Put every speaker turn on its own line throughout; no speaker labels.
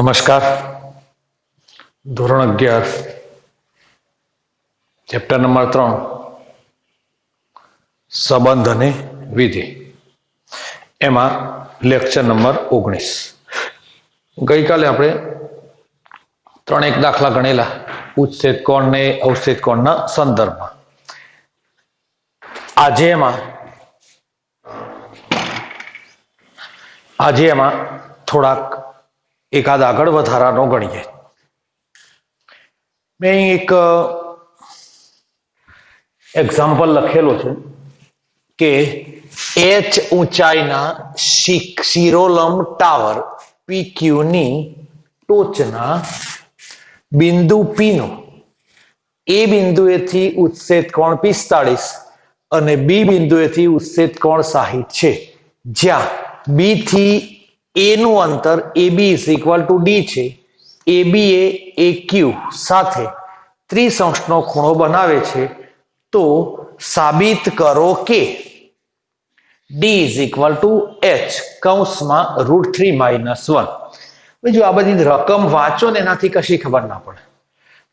નમસ્કાર. ધોરણ 11 chapter number 3 સંબંધ અને વિધિ, એમાં લેક્ચર નંબર 19. ગઈકાલે આપણે 3 દાખલા ગણેલા ઉચ્છેદ કોણ ને અવચ્છેદ કોણના સંદર્ભમાં. આજે એમાં થોડાક એકાદ આગળ વધારાનો ગણીએ. મેં એક એક્ઝામ્પલ લખેલું છે કે એચ ઊંચાઈના શિરોલંબ ટાવર PQ ની ટોચના બિંદુ P નો એ બિંદુએથી ઉચ્છેદ કોણ 45 અને બી બિંદુએથી ઉચ્છેદ કોણ 60 છે, જ્યાં B થી A નું અંતર AB = D છે. AB એ AQ સાથે ત્રિસંષ્ઠનો ખૂણો બનાવે છે, તો સાબિત કરો કે D = H કૌંસમાં √3 - 1. જો આ બધી રકમ વાંચો ને એનાથી કશી ખબર ના પડે.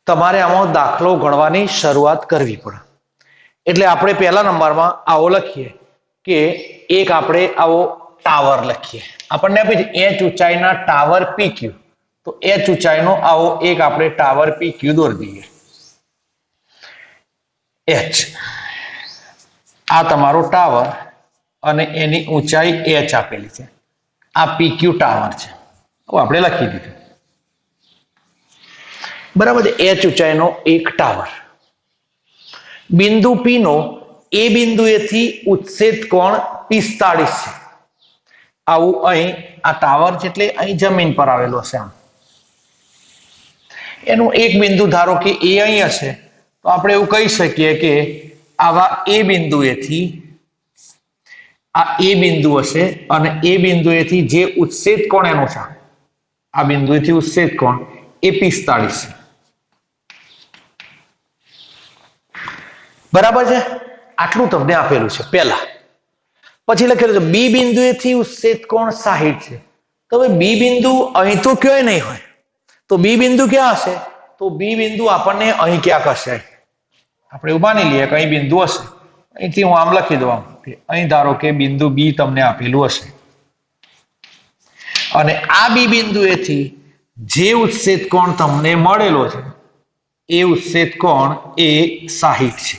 તમારે આમાં દાખલો ગણવાની શરૂઆત કરવી પડે. એટલે આપણે પહેલા નંબરમાં આવો લખીએ કે એક આપણે આવો ટાવર લખીએ. આપણને આપી છે h ઊંચાઈના ટાવર PQ, તો h ઊંચાઈનો આવો એક આપણે ટાવર PQ દોરી દઈએ. h આ તમારો ટાવર અને એની ઊંચાઈ h આપેલી છે. આ PQ ટાવર છે. હવે આપણે લખી દીધું. બરાબર છે. h ઊંચાઈનો એક ટાવર, બિંદુ P નો એ બિંદુએથી ઉચ્છેદ કોણ 45 છે. આવું અહીં આ ટાવર છે એટલે અહીં જમીન પર આવેલો છે. આમ એનું એક બિંદુ ધારો કે એ અહીં હશે, તો આપણે એવું કહી શકીએ કે આવા એ બિંદુએથી આ એ બિંદુ હશે અને એ બિંદુએથી જે ઉચ્છેદ કોણ એનો છે, આ બિંદુએથી ઉચ્છેદ કોણ એ 45 છે. બરાબર છે. આટલું તમને આપેલું છે પહેલા. પછી લખેલું છે બી બિંદુએથી ઉચ્છેદ કોણ 60 છે. તો હવે બી બિંદુ અહીં તો ક્યાંય નહીં હોય, તો બી બિંદુ ક્યાં હશે? તો બી બિંદુ આપણને અહીં ક્યાંક હશે. આપણે એવું માની લઈએ કે અહીં બિંદુ હશે. અહીંથી હું આમ લખી દઉં કે અહીં ધારો કે બિંદુ બી તમને આપેલું હશે અને આ બી બિંદુએથી જે ઉચ્છેદ કોણ તમને મળેલો છે એ ઉચ્છેદ કોણ એ 60 છે.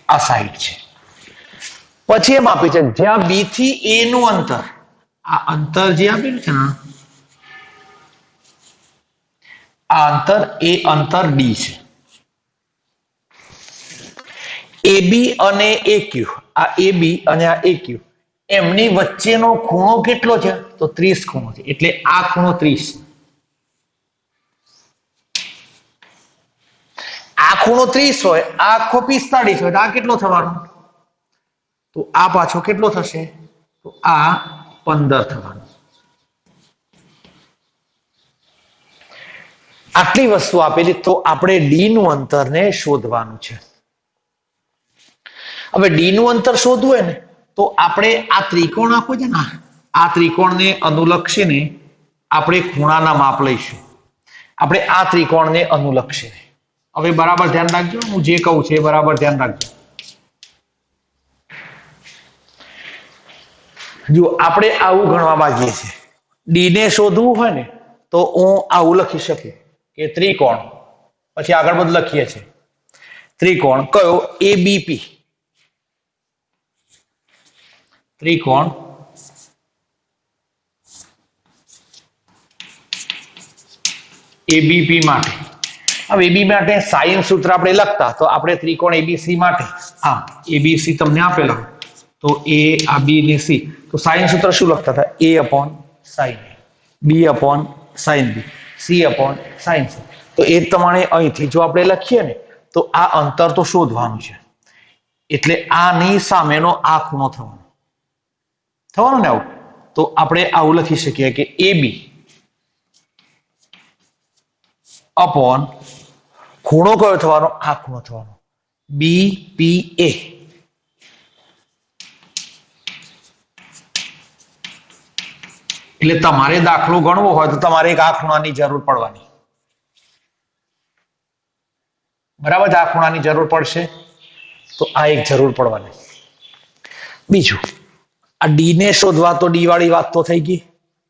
આ 60 છે. પછી એમ આપી છે જ્યાં બી થી એ નું અંતર, આ અંતર જે આપેલું છે ને આ અંતર એ અંતર ડી છે. AB અને AQ, આ AB અને આ AQ એમની વચ્ચેનો ખૂણો કેટલો છે? તો 30 ખૂણો છે. એટલે આ ખૂણો 30 છે. આ ખૂણો 30 હોય, આ આખો 45 હોય, તો આ કેટલો થવાનો? તો આ પાછો કેટલો થશે? તો આ 15 થવાનો. આટલી વસ્તુ આપેલી, તો આપણે ડી નું અંતરને શોધવાનું છે. હવે ડી નું અંતર શોધવું હોય ને તો આપણે આ ત્રિકોણ આપો છે ને, આ ત્રિકોણને અનુલક્ષીને આપણે ખૂણાના માપ લઈશું. આપણે આ ત્રિકોણને અનુલક્ષીને. હવે બરાબર ધ્યાન રાખજો, હું જે કહું છું એ બરાબર ધ્યાન રાખજો. જો આપણે આવું ગણવા માંગીએ છીએ, ડી ને શોધવું હોય ને તો હું આવું લખી શકું કે ત્રિકોણ, પછી આગળ બધું લખીએ છીએ. ત્રિકોણ કયો? ABP. ત્રિકોણ ABP માટે. હવે AB માટે સાઇન સૂત્ર આપણે લખતા, તો આપણે ત્રિકોણ ABC માટે આમ ABC તમને આપેલો તો A આ B ને C, તો સાઇન સૂત્ર શું લખતા હતા? A/sin A, B/sin B, C/sin C. તો એ પ્રમાણે અહીંથી જો આપણે લખીએ ને તો આ અંતર તો શોધવાનું છે. એટલે આની સામેનો આ ખૂણો થવાનો ને આવું. તો આપણે આવું લખી શકીએ કે AB અપોન ખૂણો કયો થવાનો? આ ખૂણો થવાનો BPA એટલે તમારે દાખલો ગણવો હોય તો તમારે એક આ ખૂણાની જરૂર પડવાની, બરાબર છે? આ ખૂણાની જરૂર પડશે તો આ એક જરૂર પડવાની. બીજું આ ડી ને શોધવા તો ડી વાળી વાત તો થઈ ગઈ.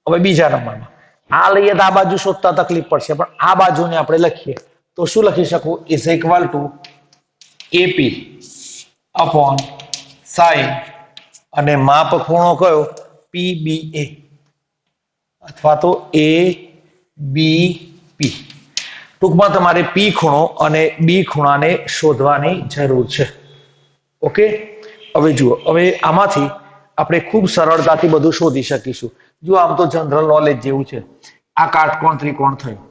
હવે બીજા નંબરમાં આ લઈએ તો આ બાજુ શોધતા તકલીફ પડશે, પણ આ બાજુને આપણે લખીએ તો શું લખી શકું? Is equal to AP upon sine અને માપ ખૂણો કયો? પીબીએ અથવા તો એ બી પી. ટૂંકમાં તમારે પી ખૂણો અને બી ખૂણાને શોધવાની જરૂર છે. ઓકે, હવે જુઓ, હવે આમાંથી આપણે ખૂબ સરળતાથી બધું શોધી શકીશું. જો આમ તો જનરલ નોલેજ જેવું છે. આ કાટકોણ ત્રિકોણ થયો,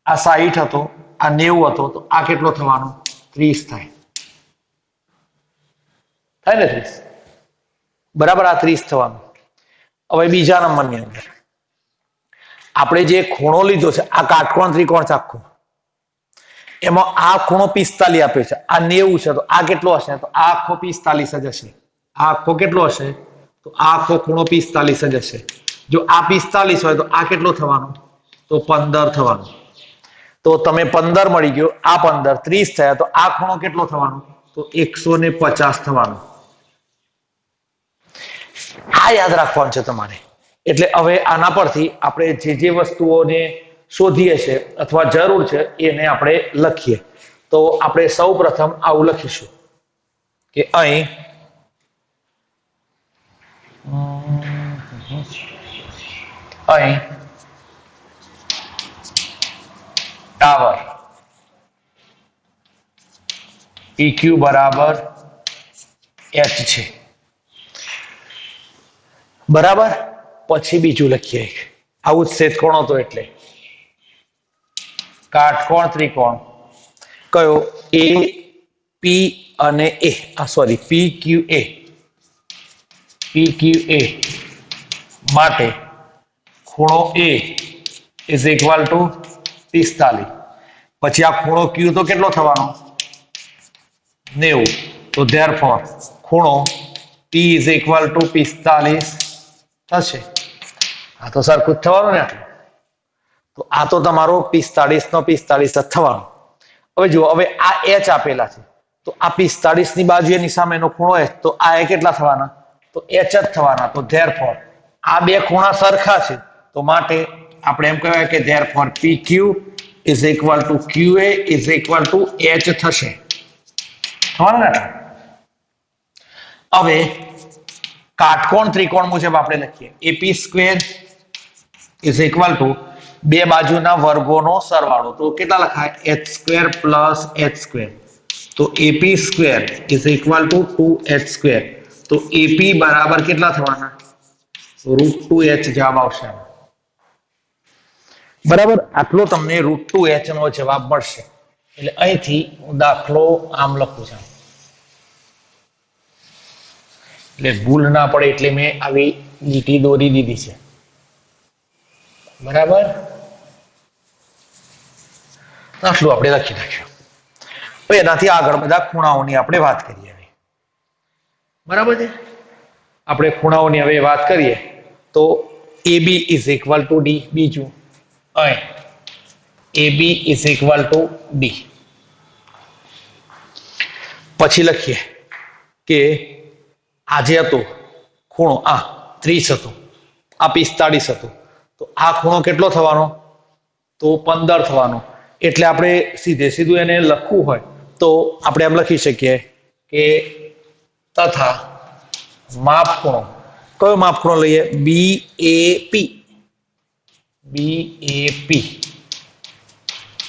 આ 60 હતો, આ 90 હતો, તો આ કેટલો થવાનો? 30 થાય. થાય ને 30? બરાબર, આ 30 થવાનું. હવે બીજા નંબરની અંદર આપણે જે ખૂણો લીધો છે, આ કાટકોણ ત્રિકોણ છે આખો, એમાં આ ખૂણો 45 આપ્યો છે, આ 90 છે, તો આ કેટલો હશે? તો આ આખો 45 જ હશે. આ આખો કેટલો હશે? તો આ આખો ખૂણો 45 જ હશે. જો આ 45 હોય તો આ કેટલો થવાનો? તો 15 થવાનો. તો તમે 15 મળી ગયો, આ 15, 30 થયા, તો આ ખૂણો કેટલો થવાનો? તો 150 થવાનો. આ યાદ રાખવાનું છે તમારે. એટલે હવે આના પરથી આપણે જે વસ્તુઓને શોધીએ છે અથવા જરૂર છે એને આપણે લખીએ. તો આપણે સૌ પ્રથમ આવું લખીશું કે અહીં ટાવર PQ બરાબર H છે. બરાબર, પછી બીજું લખીએ. આવું જ શેષકોણ હતો એટલે કાટકોણ ત્રિકોણ કયો? એ પી અને એ સોરી PQA માટે ખૂણો A ઇઝ ઇક્વલ ટુ 45. પછી આ ખૂણો Q તો કેટલો થવાનો? 90. તો ધેરફોર ખૂણો P ઇઝ ઇક્વલ ટુ 45 થશે. આ તો સરખું જ થવાનું ને. તો આ તો તમારો 45 નો 45 જ થવાનો. હવે જુઓ, હવે આ H આપેલા છે, તો આ 45 ની બાજુ એની સામેનો ખૂણો H, તો આ એ કેટલા થવાના? તો H જ થવાના. તો ધેરફોર આ બે ખૂણા સરખા છે, તો માટે આપણે એમ કહેવાય કે therefore PQ is equal two QA is equal two H થશે. થવાનું ને? હવે કાટકોણ ત્રિકોણ મુજબ આપણે લખીએ AP square is equal to બે બાજુના વર્ગોનો સરવાળો. તો કેટલા લખાય? h square plus h square. તો AP square is equal to 2h square. તો એપી બરાબર કેટલા થવાના? √2h જવાબ આવશે. બરાબર, આટલો તમને √2h નો જવાબ મળશે. એટલે અહીંથી હું દાખલો આમ લખું છું, એટલે ભૂલ ના પડે એટલે મેં આવી લીટી દોરી દીધી છે. બરાબર, આટલું આપણે લખી નાખ્યું. હવે એનાથી આગળ બધા ખૂણાઓની આપણે વાત કરીએ. બરાબર છે? આપણે ખૂણાઓની હવે વાત કરીએ તો AB is equal two D. બીજું અહીં AB is equal two D. પછી લખીએ કે આ જે હતો ખૂણો, આ 30 હતો, આ 45 હતો, તો આ ખૂણો કેટલો થવાનો? તો 15 થવાનો. એટલે આપણે સીધું એને લખવું હોય તો આપણે એમ લખી શકીએ કે તથા માપ ખૂણો, કયો માપ ખૂણો લઈએ? BAP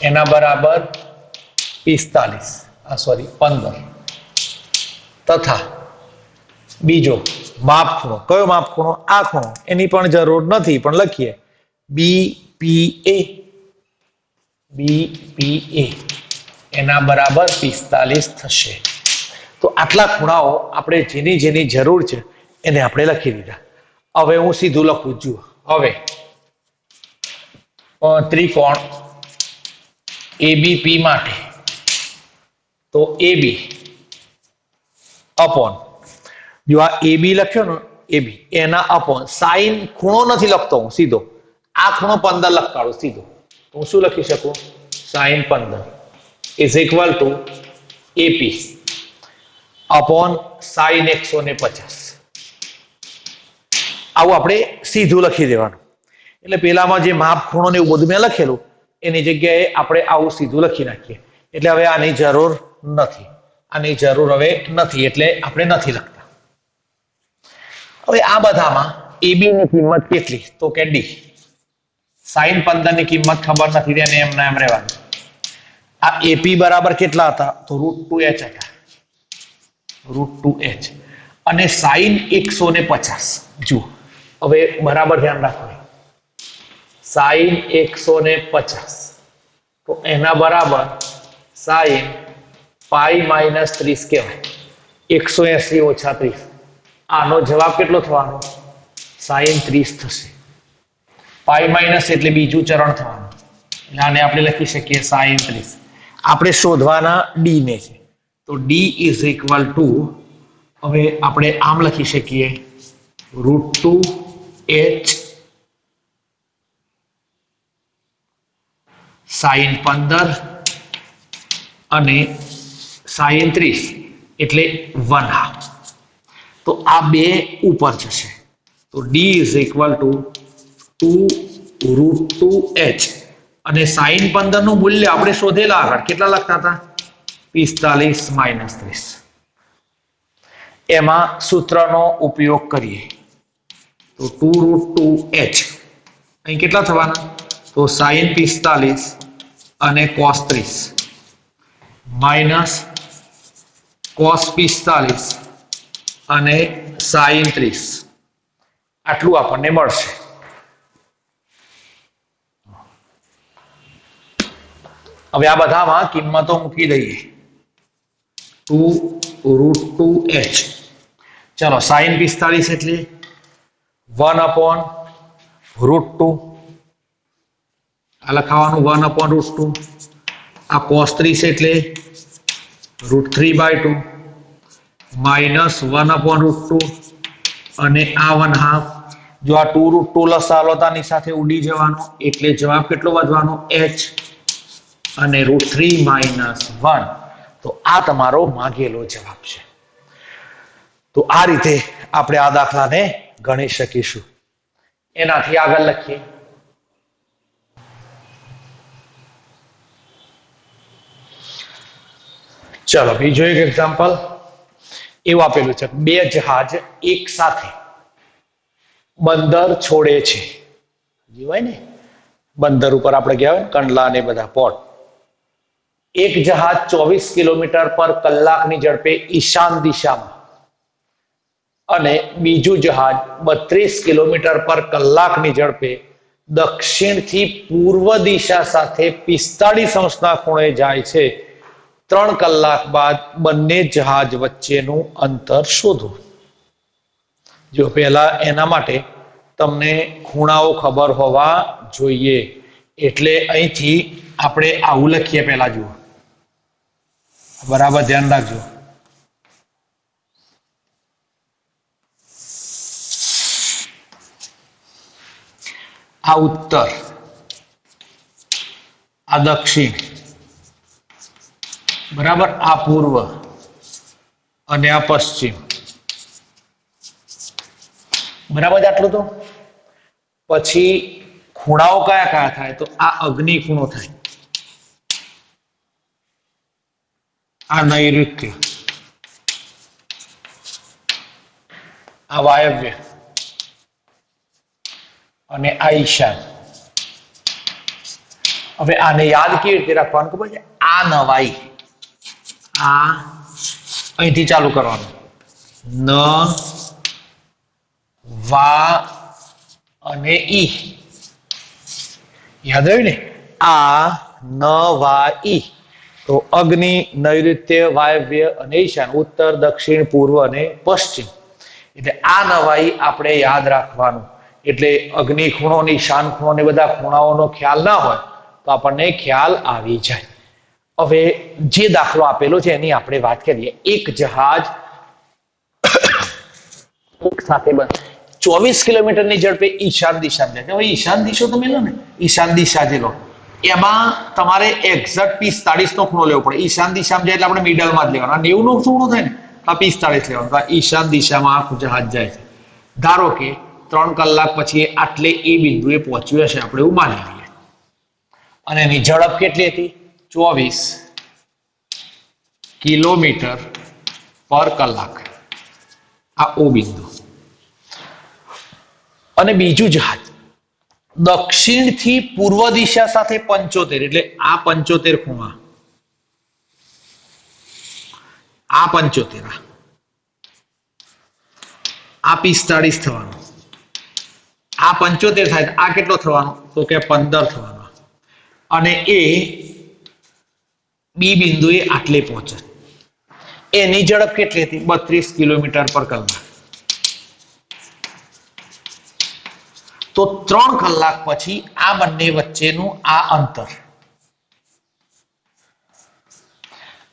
એના બરાબર 15 તથા બીજો માપ ખૂણો, કયો માપ ખૂણો? આ ખૂણો, એની પણ જરૂર નથી પણ લખીએ BPA એના બરાબર 45 થશે. તો આટલા ખૂણાઓ આપણે જેની જરૂર છે એને આપણે લખી દીધા. હવે હું સીધું લખું. જુઓ, હવે ત્રિકોણ ABP માટે તો AB અપોન, જો આ AB લખ્યો ને AB એના અપોન સાઈન ખૂણો નથી લખતો હું સીધો આ ખૂણો 15 લખતાડું સીધો તો હું શું લખી શકું sine 15 is equal to AP upon sine 150 આવું આપણે સીધું લખી દેવાનું એટલે પેલામાં જે માપ ખૂણો ને એવું બધું મેં લખેલું એની જગ્યાએ આપણે આવું સીધું લખી નાખીએ એટલે હવે આની જરૂર નથી એટલે આપણે નથી લખતા હવે આ બધામાં AB ની કિંમત કેટલી તો કે D sin 15 ની કિંમત ખબર નથી તેને એમના એમ રહેવાનું આ AP બરાબર કેટલા હતા તો √2h હતા √2h અને sin 150 જુઓ હવે બરાબર ધ્યાન રાખો sin 150 તો એના બરાબર sin પાઈ માઇનસ 30 કહેવાય 180 ઓછા 30 આનો જવાબ કેટલો થવાનો sin 30 થશે પાઈ માઇનસ એટલે બીજું ચરણ થવાનું એટલે આને આપણે લખી શકીએ sin 30 આપણે શોધવાના d ને છે તો d ઇઝ ઇક્વલ ટુ હવે આપણે આમ લખી શકીએ √2h sin 15 અને sin 30 એટલે 1/2 તો આ બે ઉપર જશે તો d is equal two 2√2h અને sin 15 નું મૂલ્ય આપણે શોધેલા આગળ કેટલા લખતા હતા 45 માઇનસ 30 એમાં સૂત્રનો ઉપયોગ કરીએ તો 2√2h અહીં કેટલા થવાના તો sin 45 અને cos 30 માઇનસ cos 45 અને sin 30 આટલું આપણને મળશે હવે આ બધામાં કિંમતો મૂકી દઈએ 2√2h ચલો sin 45 એટલે 1/√2 આ લખાવાનું 1/√2 આ cos 30 એટલે √3/2 માઇનસ 1/√2 અને આ 1/2 જો આ 2√2 લસાલો તાની સાથે ઉડી જવાનો એટલે જવાબ કેટલો વધવાનો h અને √3 માઇનસ 1 તો આ તમારો માંગેલો જવાબ છે તો આ રીતે આપણે આ દાખલાને ગણી શકીશું એનાથી આગળ લખીએ ચલો બીજો એક એક્ઝામ્પલ એવું આપેલું છે બે જહાજ એક સાથે બંદર છોડે છે જીવાય ને બંદર ઉપર આપણે ગયા હોય કંડલા ને બધા પોર્ટ એક જહાજ 24 કિલોમીટર પર કલાકની ઝડપે ઈશાન દિશામાં અને બીજું જહાજ 32 કિલોમીટર પર કલાકની ઝડપે દક્ષિણથી પૂર્વ દિશા સાથે 45 અંશના ખૂણે જાય છે 3 કલાક બાદ બંને જહાજ વચ્ચેનું અંતર શોધો જો પહેલા એના માટે તમને ખૂણાઓ ખબર હોવા જોઈએ એટલે અહીંથી આપણે આવું લખીએ પહેલા જુઓ બરાબર ધ્યાન રાખજો આ ઉત્તર આ દક્ષિણ બરાબર આ પૂર્વ અને આ પશ્ચિમ બરાબર આટલું તો પછી ખૂણાઓ કયા કયા થાય તો આ અગ્નિ ખૂણો થાય આ નૈઋત્ય આ વાયવ્ય અને આ ઈશાન હવે આને યાદ કેવી રીતે રાખવાનું ખબર છે આ નવાઈ આ અહીંથી ચાલુ કરવાનું ન વા અને ઈ યાદ આવ્યું ને આ ન વા ઈ તો અગ્નિ નૈઋત્ય વાયવ્ય અને ઈશાન ઉત્તર દક્ષિણ પૂર્વ અને પશ્ચિમ એટલે આ નવાઈ આપણે યાદ રાખવાનું એટલે અગ્નિ ખૂણો ને ઈશાન ખૂણો ને બધા ખૂણાઓનો ખ્યાલ ના હોય તો આપણને ખ્યાલ આવી જાય હવે જે દાખલો આપેલો છે એની આપણે વાત કરીએ એક જહાજ એક સાથે 24 કિલોમીટરની ઝડપે ઈશાન દિશામાં જાય. હવે ઈશાન દિશા તમે લો ને, ઈશાન દિશા જે લો એમાં તમારે એક્ઝેક્ટ 45 નો ખૂણો લેવો પડે. ઈશાન દિશામાં જાય એટલે આપણે મિડલમાં જ લેવાનો. 90 નો ખૂણો થાય ને આ 45 લેવાનો. તો ઈશાન દિશામાં આ જહાજ જાય છે. ધારો કે 3 કલાક પછી આટલે એ બિંદુએ પહોંચ્યું હશે, આપણે એવું માની લઈએ, અને એની ઝડપ કેટલી હતી? 24 કિલોમીટર પર કલાક. આ ઓ બિંદુ. અને બીજું જહાજ દક્ષિણથી પૂર્વ દિશા સાથે 75, એટલે આ 75 ખૂણા, આ 75, આ 45 થવાનો, આ 75 થાય, આ કેટલો થવાનો? તો કે 15 થવાનો. અને એ બી બિંદુએ આટલે પહોંચે. એની ઝડપ કેટલી હતી? 32 કિલોમીટર પર કલાક. તો 3 કલાક પછી આ બંને વચ્ચેનું આ અંતર,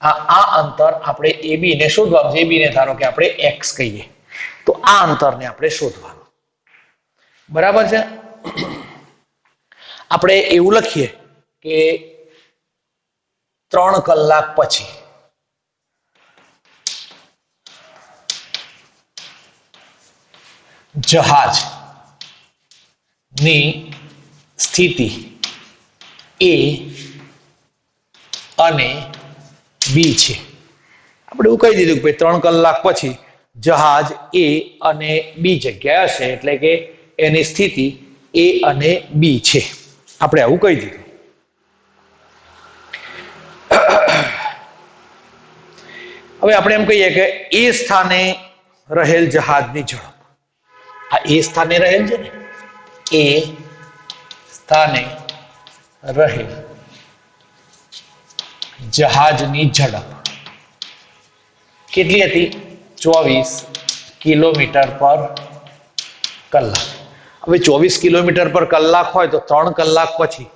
આ અંતર આપણે AB ને શોધવાનું છે. AB ને ધારો કે આપણે x કહીએ, તો આ અંતરને આપણે શોધવાનું. બરાબર છે? આપણે એવું લખીએ કે 3 કલાક પછી જહાજ ની સ્થિતિ A અને B છે. આપણે એવું કહી દીધું કે 3 કલાક પછી જહાજ A અને B જગ્યાએ હશે, એટલે કે એની સ્થિતિ A અને B છે. આપણે આવું કહી દીધું. હવે આપણે એમ કહીએ કે એ સ્થાને રહેલ જહાજની ઝડપ, આ એ સ્થાને રહેલ છે ને, એ સ્થાને રહેલ જહાજની ઝડપ કેટલી હતી? 24 કિલોમીટર પર કલાક. હવે 24 કિલોમીટર પર કલાક હોય તો 3 કલાક પછી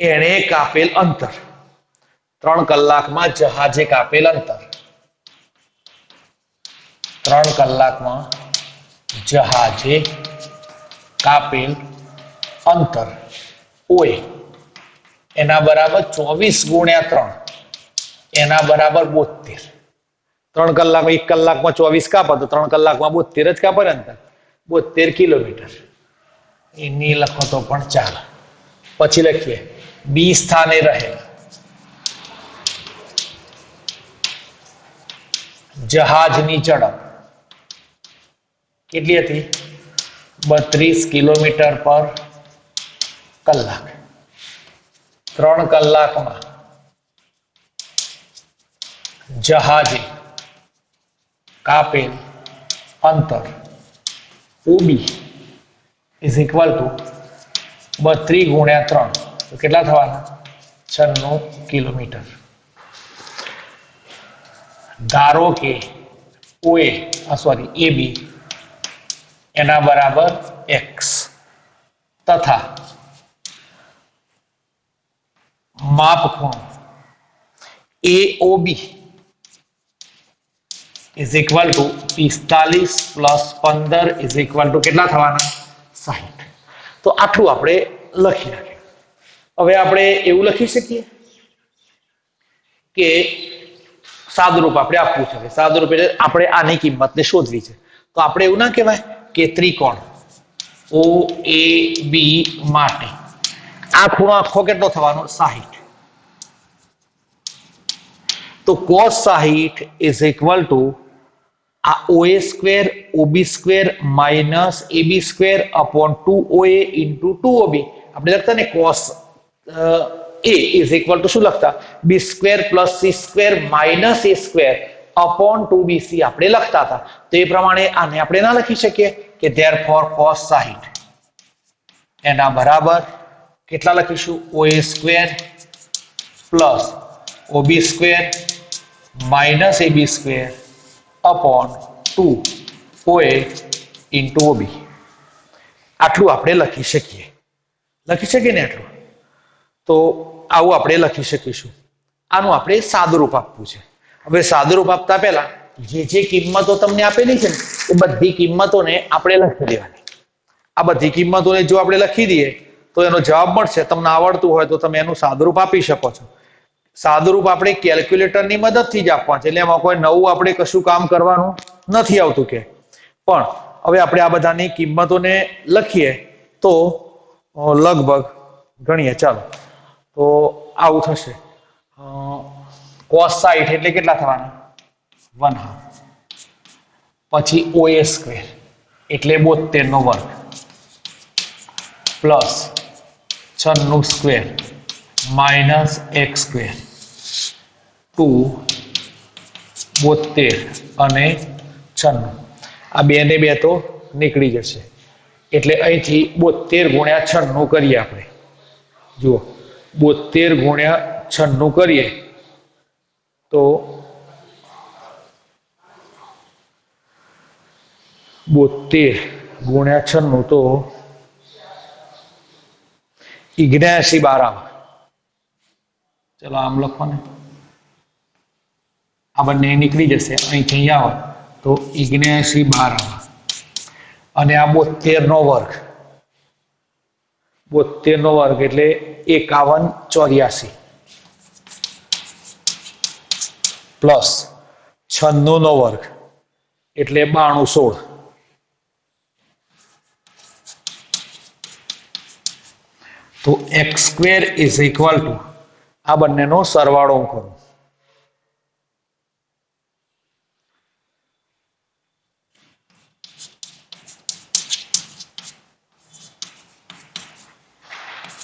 એણે કાપેલ અંતર, 3 કલાકમાં જહાજે કાપેલ અંતર, 3 કલાકમાં જહાજે કાપેલ અંતર OA એના બરાબર 24 ગુણ્યા 3, એના બરાબર 72. 3 કલાક, 1 કલાકમાં 24 કાપો તો 3 કલાકમાં 72 જ કાપે અંતર, 72 કિલોમીટર. એની લખો તો પણ ચાલે. પછી લખીએ બી સ્થાને રહેલ જહાજની ઝડપ કેટલી હતી? 32 કિલોમીટર પર કલાક. 3 કલાકમાં જહાજે કાપેલ અંતર OB is equal to 32 ગુણ્યા 3, તો કેટલા થવાના? 96 કિલોમીટર. ધારો કે AB એના બરાબર x તથા માપખૂણો AOB is equal to 45 plus 15 is equal to કેટલા થવાના? 60. તો આટલું આપણે લખી નાખીએ. હવે આપણે એવું લખી શકીએ કે સાદુરૂપ આપણે આપવું છે. સાદુરૂપ એટલે આપણે આની કિંમતને શોધવી છે. તો આપણે એવું ના કહેવાય કે ત્રિકોણ OAB માટે આ ખૂણો આખો કેટલો થવાનો? 60. તો cos 60 is equal to આ OA square OB square minus AB square upon 2OA into 2OB. આપણે લખતા ને cos A is equal to શું લખતા? B square plus C square minus A square upon 2BC આપણે લખતા હતા. તો એ પ્રમાણે આને આપણે ના લખી શકીએ કે therefore cos 60 એના બરાબર કેટલા લખીશું? OA square plus OB square minus AB square upon 2OA into OB. આટલું આપણે લખી શકીએ. લખી શકીએ ને આટલું? તો આવું આપણે લખી શકીશું. આનું આપણે સાદુરૂપ આપવું છે. હવે સાદુરૂપ આપતા પહેલા જે કિંમતો તમને આપેલી છે ને એ બધી કિંમતોને આપણે લખી દેવાની. આ બધી કિંમતોને જો આપણે લખી દઈએ તો એનો જવાબ મળશે. તમને આવડતું હોય તો તમે એનું સાદુરૂપ આપી શકો છો. સાદુરૂપ આપણે કેલ્ક્યુલેટરની મદદથી જ આપવાનું છે, એટલે એમાં કોઈ નવું આપણે કશું કામ કરવાનું નથી આવતું કે. પણ હવે આપણે આ બધાની કિંમતોને લખીએ તો લગભગ ગણીએ ચાલો. તો આવું થશે. cos 60 એટલે કેટલા થવાના? 1/2. પછી OA સ્ક્વેર એટલે 72 નો વર્ગ plus 96 square minus x square 2 72 અને 96. આ બે ને બે તો નીકળી જશે એટલે અહીંથી 72 ગુણ્યા 96 કરીએ આપણે. જુઓ 72 ગુણ્યા 96 કરીએ તો 72 ગુણ્યા 96 તો 79 બાર આવે. ચલો આમ લખો ને, આ બંને નીકળી જશે, અહીંથી આવે તો 79 બાર આવે. અને આ 72 નો વર્ગ, 72 નો વર્ગ એટલે 51 84 પ્લસ 96 નો વર્ગ એટલે 92 16. તો x square is equal two આ બંનેનો સરવાળો હું કરું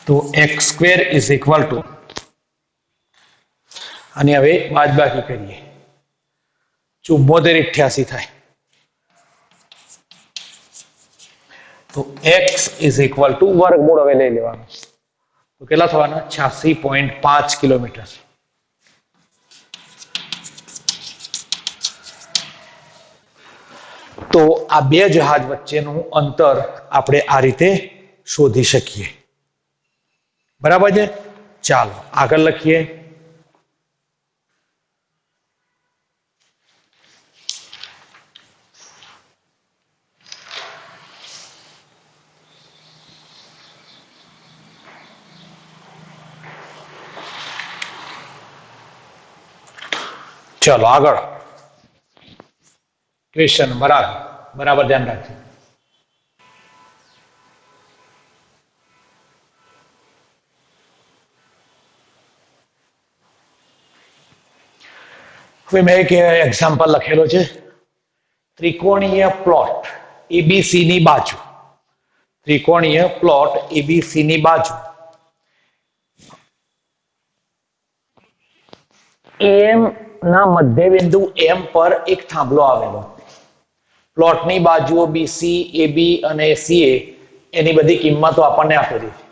તો x square is equal two, અને હવે બાદબાકી કરીએ, 74 88 થાય. તો x ઇઝ ઇક્વલ ટુ વર્ગમૂળ હવે લઈ લેવાનું. તો કેટલા થવાના? 86.5 કિલોમીટર. તો આ બે જહાજ વચ્ચેનું અંતર આપણે આ રીતે શોધી શકીએ. બરાબર છે? ચાલો આગળ લખીએ. चलो આગળ ક્વેશ્ચન બરાબર ધ્યાન રાખજો. હવે મેં એક એક્ઝામ્પલ લખેલો છે. ત્રિકોણીય પ્લોટ ABC ની બાજુ, ત્રિકોણીય પ્લોટ ABC ની બાજુ AM ના મધ્યબિંદુ M પર એક થાંભલો આવેલો. પ્લોટની બાજુઓ BC, AB અને CA એની બધી કિંમતો આપણને આપેલી છે.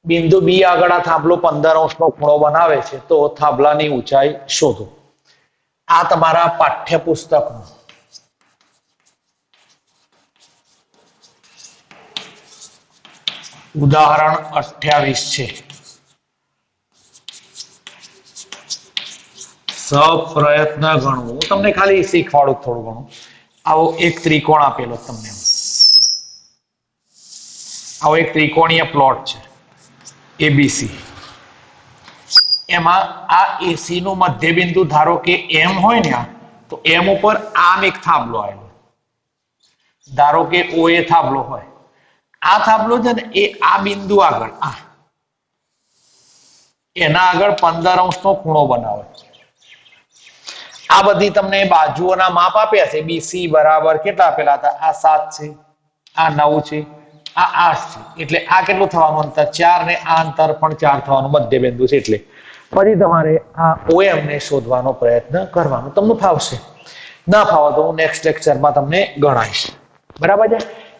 બિંદુ B આગળ આ થાંભલો 15° નો ખૂણો બનાવે છે, તો થાંભલાની ઊંચાઈ શોધો. આ તમારા પાઠ્યપુસ્તકનું ઉદાહરણ 28 છે. સપ્રયત્ન ગણવું. હું તમને ખાલી શીખવાડું થોડું ઘણું. આવો એક ત્રિકોણ આપેલો તમને, આવો એક ત્રિકોણીય પ્લોટ છે ABC. એમાં આ AC નું મધ્યબિંદુ ધારો કે M હોય ને, તો M ઉપર આમ એક થાંભલો આવેલો, ધારો કે OA થાંભલો હોય. આ થાંભલો છે ને એ આ બિંદુ આગળ એના આગળ 15° નો ખૂણો બનાવે. આ બધી તમને બાજુઓના માપ આપ્યા છે. BC બરાબર કેટલા આપેલા હતા? આ 7 છે, આ 9 છે, આ 8 છે. એટલે આ કેટલું થવાનું અંતર? 4 ને આ અંતર પણ 4 થવાનું મધ્યબિંદુ છે. એટલે પછી તમારે આ OM ને શોધવાનો પ્રયત્ન કરવાનો. તમને ફાવશે. ના ફાવે તો હું નેક્સ્ટ લેક્ચરમાં તમને ગણાવીશ. બરાબર છે?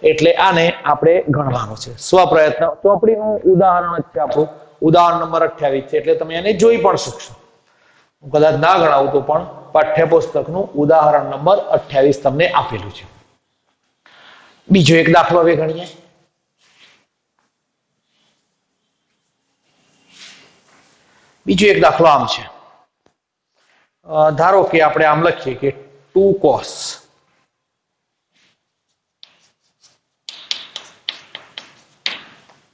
એટલે આને આપણે ગણવાનું છે. સ્વપ્રયત્ન ચોપડીનું ઉદાહરણ જ છે આપણું, ઉદાહરણ નંબર 28 છે. એટલે તમે એને જોઈ પણ શકશો. હું કદાચ ના ગણાવું તો પણ પાઠ્યપુસ્તકનું ઉદાહરણ નંબર 28 તમને આપેલું છે. બીજો એક દાખલો હવે ગણીએ. બીજો એક દાખલો આમ છે. ધારો કે આપણે આમ લખીએ કે 2 cos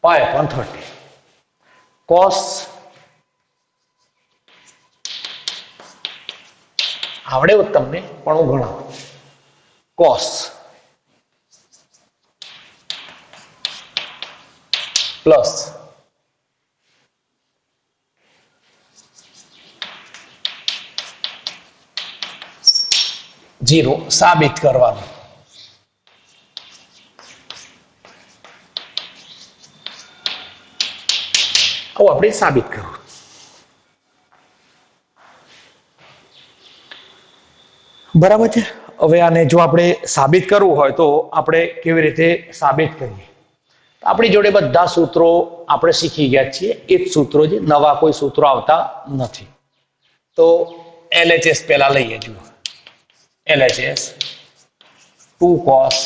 pi upon 30 cos આવડે હોત તમને પણ હું ગણાવું cos પ્લસ 0 સાબિત કરવાનું. આપણે સાબિત કરવું. બરાબર છે. હવે આને જો આપણે સાબિત કરવું હોય તો આપણે કેવી રીતે સાબિત કરીએ? આપણી જોડે બધા સૂત્રો આપણે શીખી ગયા છીએ, એ જ સૂત્રો છે, નવા કોઈ સૂત્રો આવતા નથી. તો LHS પહેલા લઈએ. જુઓ LHS 2 cos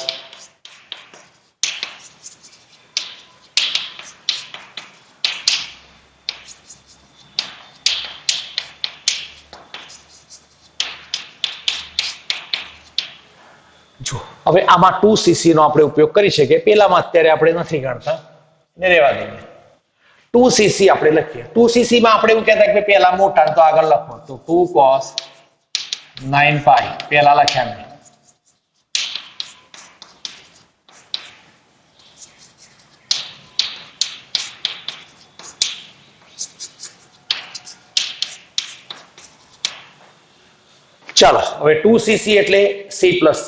જો હવે આમાં 2cc નો આપણે ઉપયોગ કરી શકીએ. પેલામાં અત્યારે આપણે નથી ગણતા ને રહેવા દઈએ. 2cc આપણે લખીએ. 2cc માં આપણે એવું કહેતા કે પહેલા મોટા તો આગળ લખો તો 2 cos 9 pi પહેલા લખ્યા મેં. ચાલો હવે 2cc એટલે c plus c.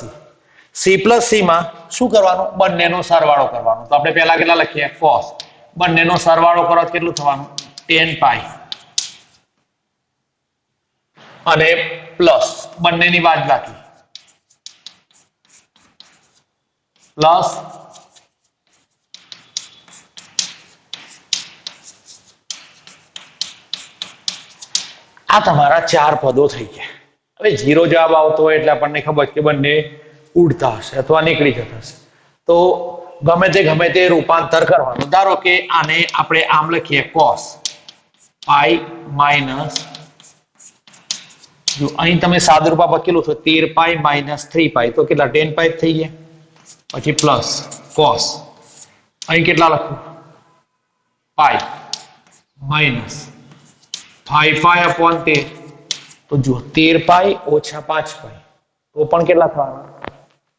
c plus c માં શું કરવાનું? બંનેનો સરવાળો કરવાનો. તો આપણે પહેલા કેટલા લખીએ? cos. બંનેનો સરવાળો કરો તો કેટલું થવાનું? 10 pi. અને પ્લસ બંનેની બાદબાકી પ્લસ આ તમારા 4 પદો થઈ ગયા. હવે 0 જવાબ આવતો હોય એટલે આપણને ખબર કે બંને ઉડતા હશે અથવા નીકળી જતા હશે. તો ગમે તે રૂપાંતર કરવાનું. ધારો કે આને આપણે આમ લખીએ cos pi minus, જો અહીં તમે સાદુરૂપ આપો કેટલું થયું? 13 pi minus 3 pi તો કેટલા? 10 pi થઈ ગયા. પછી પ્લસ cos અહીં કેટલા લખું? pi minus 5 pi upon 13 તો જો 13 pi ઓછા 5 pi તો પણ કેટલા થવાના?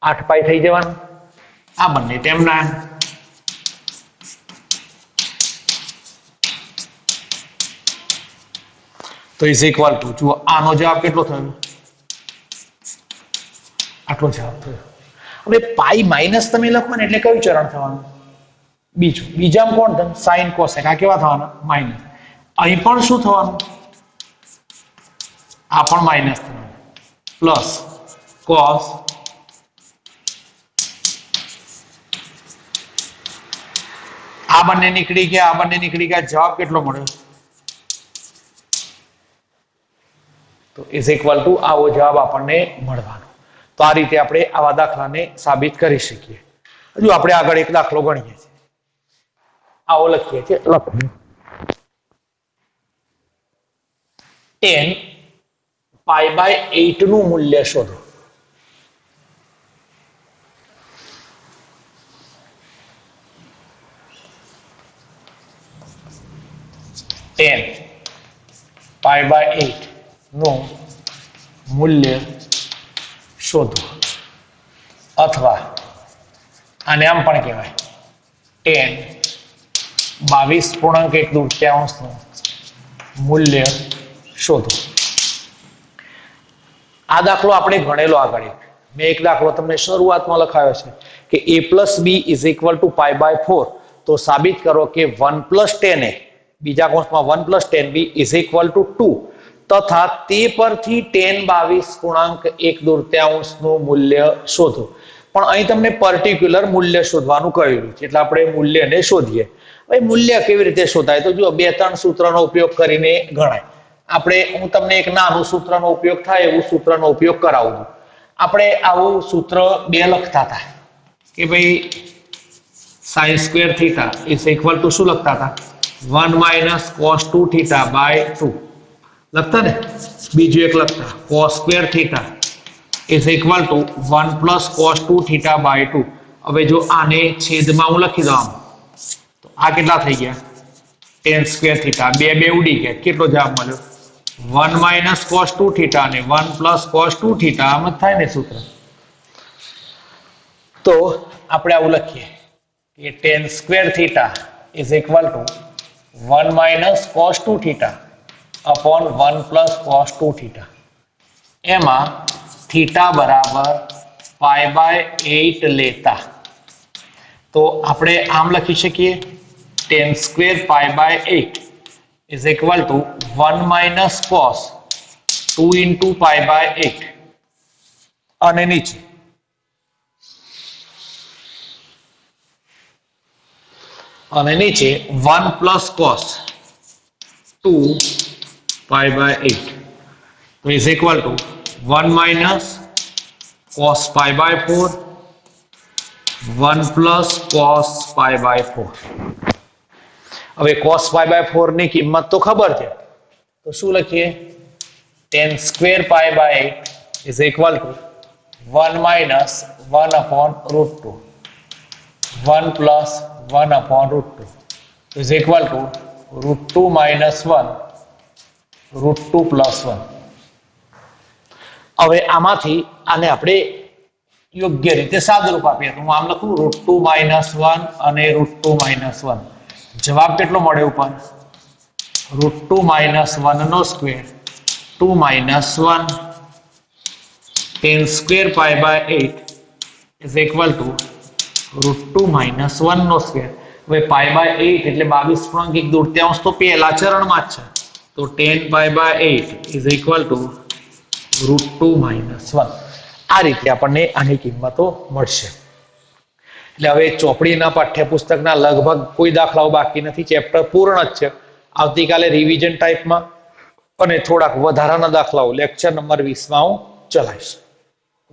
8 pi થઈ જવાના. આ બંને તેમના તો ઇઝ ઇક્વલ ટુ, જુઓ આનો જવાબ કેટલો થયો? આટલો જવાબ થયો. હવે પાઈ માઇનસ તમે લખો ને એટલે કયું ચરણ થવાનું? બીજું. બીજામાં કોણ થયું? Sine cosec. આ કેવા થવાના? માઇનસ. અહીં પણ શું થવાનું? આ પણ માઇનસ થવાનું. પ્લસ કોસ આ બંને નીકળી ગયા, આ બંને નીકળી ગયા. જવાબ કેટલો મળ્યો? તો ઇઝ ઇક્વલ ટુ આવો જવાબ આપણને મળવાનો. તો આ રીતે આપણે આવા દાખલાને સાબિત કરી શકીએ. હજુ આપણે આગળ એક દાખલો ગણીએ છીએ. આવો લખીએ છીએ. લખીએ 10 pi by 8 નું મૂલ્ય શોધો. pi by 8 નું મૂલ્ય શોધો. અથવા આને આમ પણ કહેવાય 22.1 નું મૂલ્ય શોધો. આ દાખલો આપણે ગણેલો આગળ. મેં એક દાખલો તમને શરૂઆતમાં લખાયો છે કે a plus b is equal to pi by 4. તો સાબિત કરો કે 1 plus 10a બીજા કૌંસમાં 1 plus 10b is equal to 2 તથા તે પરથી 10 નું મૂલ્ય શોધો. પણ અહીં તમને પર્ટિક્યુલર મૂલ્ય શોધવાનું કહેલું છે એટલે આપણે મૂલ્યને શોધીએ. હવે મૂલ્ય કેવી રીતે શોધાય? તો જુઓ 2-3 સૂત્રનો ઉપયોગ કરીને ગણાય. હું તમને એક નાનું સૂત્રનો ઉપયોગ થાય એવું સૂત્રનો ઉપયોગ કરાવું છું. આપણે આવું સૂત્ર 2 લખતા હતા કે ભાઈ sin square theta is equal to શું લખતા હતા? 1 minus cos 2 theta by 2. લખતા ને બીજું એક લખતા cos square theta is equal to 1 plus cos 2 theta by 2. હવે જો આને છેદમાં હું લખી દઉં આમ તો આ કેટલા થઈ ગયા tan સ્ક્વેર થીટા બે ઉડી ગયા કેટલો જવાબ મળ્યો 1 માઇનસ cos 2 થીટા અને 1 પ્લસ cos 2 થીટા આમ જ થાય ને સૂત્ર. તો આપણે આવું લખીએ કે tan square theta is equal to 1 minus cos 2 theta upon 1 plus cos 2 theta एमा थीटा बराबर पाई बाय 8 लेता तो આપણે આમ લખી શકીએ tan square pi by 8 is equal to 1 minus cos 2 into pi by 8 અને નીચે 1 પ્લસ cos 2 पाई बाय 8 तो is equal to 1 minus cos pi by 4 1 plus cos pi by 4. હવે cos पाई बाय 4 ની કિંમત તો ખબર છે તો શું લખીએ tan square pi by 8 is equal to 1 minus 1 upon root 2 1 plus 1 upon root 2 is equal to root 2 minus 1 root 2 plus 1. હવે આમાંથી આને આપણે યોગ્ય રીતે સાદુરૂપ આપીએ તો હું આમ લખું રૂટ 2 માઇનસ 1 અને રૂટ 2 માઇનસ 1. જવાબ કેટલો મળે ઉપર રૂટ 2 માઇનસ 1 નો square 2 minus 1 tan square pi by 8 is equal to root 2 minus 1 નો સ્ક્વેર. હવે પાઈ બાય 8 એટલે 22.1 તો પહેલા ચરણમાં જ છે तो tan pi by 8 is equal to root 2 minus 1. આ રીતે આપણને આની કિંમતો મળશે. એટલે હવે ચોપડીના પાઠ્યપુસ્તકના લગભગ કોઈ દાખલાઓ બાકી નથી. ચેપ્ટર પૂર્ણ જ છે. આવતીકાલે રિવિઝન ટાઈપમાં અને થોડાક વધારાના દાખલાઓ લેક્ચર નંબર 20 માં હું ચલાવીશ.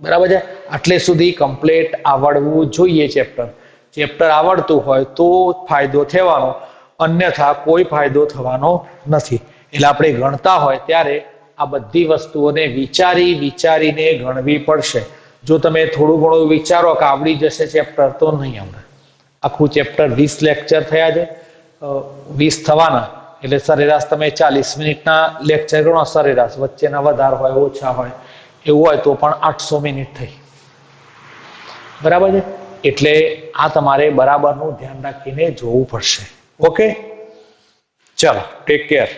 બરાબર છે. આટલે સુધી કમ્પ્લીટ આવડવું જોઈએ ચેપ્ટર આવડતું હોય તો ફાયદો થવાનો, અન્યથા કોઈ ફાયદો થવાનો નથી. એટલે આપણે ગણતા હોય ત્યારે આ બધી વસ્તુઓને વિચારીને ગણવી પડશે. જો તમે થોડું ઘણું વિચારો કે આવડી જશે ચેપ્ટર તો નહીં આવડે. આખું ચેપ્ટર 20 લેક્ચર થયા છે, 20 થવાના એટલે સરેરાશ તમે 40 મિનિટના લેક્ચર ગણો, સરેરાશ વચ્ચેના વધારે હોય ઓછા હોય એવું હોય તો પણ 800 મિનિટ થઈ. બરાબર છે. એટલે આ તમારે બરાબરનું ધ્યાન રાખીને જોવું પડશે. ઓકે, ચલો, ટેક કેર.